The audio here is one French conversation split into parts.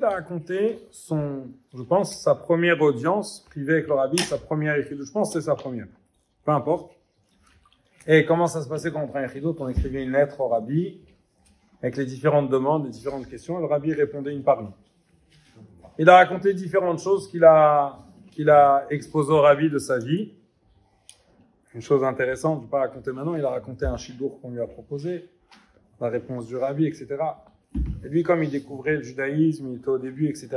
il a raconté je pense, sa première audience privée avec le rabbi, sa première écriture. Je pense que c'est sa première. Peu importe. Et comment ça se passait quand on prenait écriture? On écrivait une lettre au rabbi avec les différentes demandes, les différentes questions. Et le rabbi répondait une par une. Il a raconté différentes choses qu'il a exposées au rabbi de sa vie. Une chose intéressante, je ne vais pas raconter maintenant, il a raconté un shidour qu'on lui a proposé, la réponse du rabbi, etc. Et lui, comme il découvrait le judaïsme, il était au début, etc.,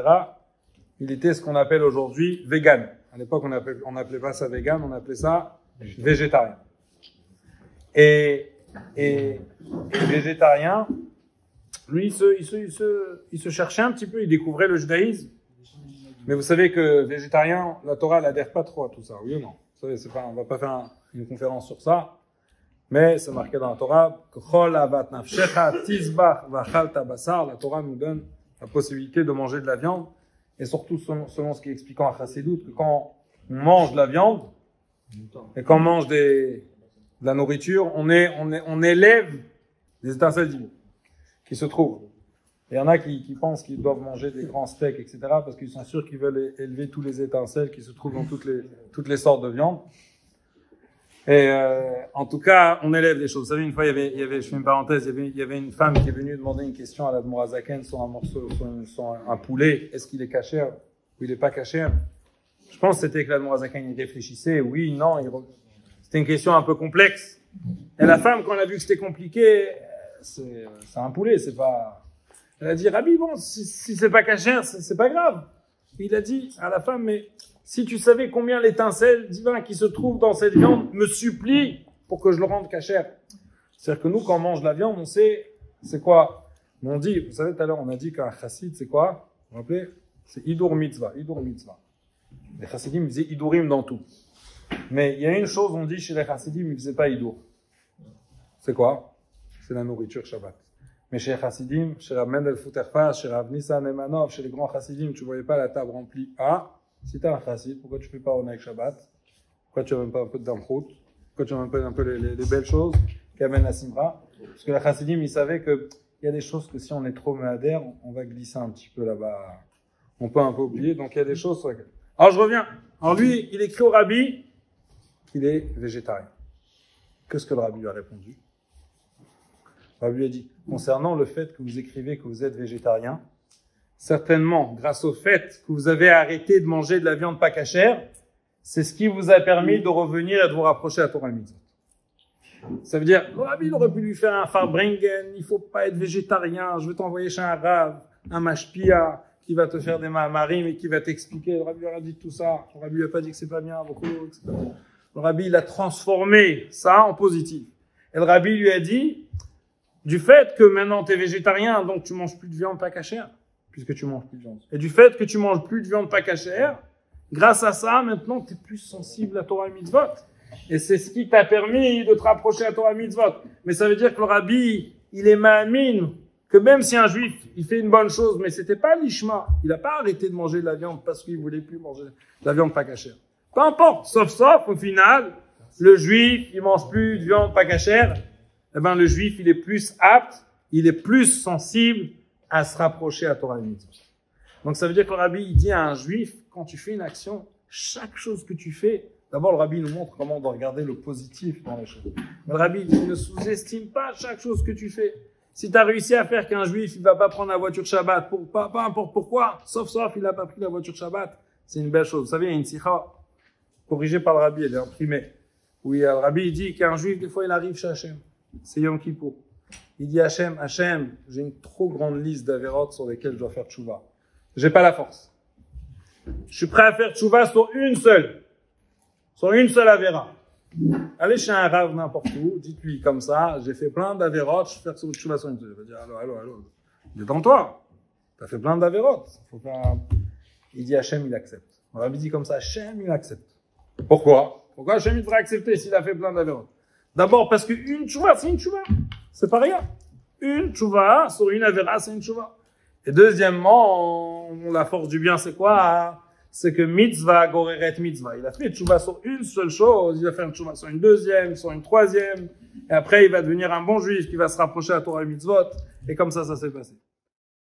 il était ce qu'on appelle aujourd'hui vegan. À l'époque, on n'appelait pas ça vegan, on appelait ça végétarien. Et végétarien, lui, il se cherchait un petit peu, il découvrait le judaïsme. Mais vous savez que végétarien, la Torah n'adhère pas trop à tout ça, oui ou non? Vous savez, on va pas faire une conférence sur ça, mais c'est marqué dans la Torah que la Torah nous donne la possibilité de manger de la viande, et surtout selon ce qui est expliqué en Chassidut, que quand on mange de la viande, et quand on mange de la nourriture, on élève des étincelles divines qui se trouvent. Il y en a qui pensent qu'ils doivent manger des grands steaks, etc., parce qu'ils sont sûrs qu'ils veulent élever tous les étincelles qui se trouvent dans toutes les sortes de viande. Et en tout cas, on élève des choses. Vous savez, une fois, il y avait, je fais une parenthèse, il y avait une femme qui est venue demander une question à l'Admor Hazaken sur un morceau, sur un poulet. Est-ce qu'il est kasher ou il n'est pas kasher? Je pense que c'était que l'Admor Hazaken y réfléchissait. Oui, non. C'était une question un peu complexe. Et la femme, quand elle a vu que c'était compliqué, c'est un poulet, c'est pas... Elle a dit, Rabbi, bon, si c'est pas kasher, c'est pas grave. Et il a dit à la femme, mais si tu savais combien l'étincelle divine qui se trouve dans cette viande me supplie pour que je le rende kasher. C'est-à-dire que nous, quand on mange la viande, on sait, c'est quoi? On dit, vous savez, tout à l'heure, on a dit qu'un chassid, c'est quoi? Vous vous rappelez? C'est Idur Mitzvah, Idur Mitzvah. Les chassidim faisaient Idurim dans tout. Mais il y a une chose, on dit chez les chassidim, ils ne faisaient pas Idur. C'est quoi? C'est la nourriture Shabbat. Mais chez les chassidim, chez Rav Mendel Futerfas, chez Rav Nissan Emanov, chez les grands chassidim, tu ne voyais pas la table remplie. Ah, si tu as un chassid, pourquoi tu ne fais pas Oneg Shabbat? Pourquoi tu n'as même pas un peu de Damchout? Pourquoi tu n'as même pas un peu les belles choses qui amènent la Simra? Parce que les chassidim, ils savaient qu'il y a des choses que si on est trop méadère, on va glisser un petit peu là-bas. On peut un peu oublier. Donc il y a des choses sur lesquelles... Alors je reviens. Alors lui, il écrit au rabbi qu'il est végétarien. Qu'est-ce que le rabbi lui a répondu? Le rabbi lui a dit, concernant le fait que vous écrivez que vous êtes végétarien, certainement, grâce au fait que vous avez arrêté de manger de la viande pas cachère, c'est ce qui vous a permis de revenir et de vous rapprocher à Torah Mitzvot. Ça veut dire, le rabbi, il aurait pu lui faire un farbringen, il faut pas être végétarien, je vais t'envoyer chez un rav, un mashpia, qui va te faire des ma'amarim et qui va t'expliquer. Le rabbi leur a dit tout ça. Le rabbi lui a pas dit que c'est pas bien, beaucoup, etc. Le rabbi, il a transformé ça en positif. Et le rabbi lui a dit, du fait que maintenant tu es végétarien, donc tu manges plus de viande pas cachère, puisque tu manges plus de viande. Et du fait que tu manges plus de viande pas cachère, grâce à ça, maintenant tu es plus sensible à Torah Mitzvot. Et c'est ce qui t'a permis de te rapprocher à Torah Mitzvot. Mais ça veut dire que le rabbi, il est ma'amin, que même si un juif, il fait une bonne chose, mais c'était pas l'ishma, il a pas arrêté de manger de la viande parce qu'il voulait plus manger de la viande pas cachère. Peu importe, sauf, au final, le juif, il mange plus de viande pas cachère, eh ben, le juif, il est plus apte, il est plus sensible à se rapprocher à Torah Mitzvot. Donc ça veut dire que le rabbi, il dit à un juif, quand tu fais une action, chaque chose que tu fais, d'abord le rabbi nous montre comment on doit regarder le positif dans les choses. Mais le rabbi, il ne sous-estime pas chaque chose que tu fais. Si tu as réussi à faire qu'un juif, il va pas prendre la voiture Shabbat, pas importe pourquoi, sauf, il a pas pris la voiture Shabbat, c'est une belle chose. Vous savez, il y a une sikha corrigée par le rabbi, elle est imprimée. Oui, le rabbi, il dit qu'un juif, des fois, il arrive chez Hachem. C'est Yom Kippour. Il dit Hachem, j'ai une trop grande liste d'avérotes sur lesquelles je dois faire tchouva. J'ai pas la force. Je suis prêt à faire tchouva sur une seule avéra. Allez chez un rave n'importe où, dites-lui comme ça, j'ai fait plein d'avérotes, je vais faire tchouva sur une seule. Il va dire, allô, détends-toi. T'as fait plein d'avérotes. Il dit Hachem, il accepte. Le rabbi dit comme ça, Hachem, il accepte. Pourquoi Hachem, il devrait accepter s'il a fait plein d'avérotes? D'abord, parce qu'une tchouva, c'est une tchouva. C'est pas rien. Une tchouva sur une avéra, c'est une tchouva. Et deuxièmement, la force du bien, c'est quoi? C'est que mitzvah, goreret mitzvah. Il a fait tchouva sur une seule chose, il va faire une tchouva sur une deuxième, sur une troisième, et après, il va devenir un bon juif qui va se rapprocher à Torah Mitzvot, et comme ça s'est passé.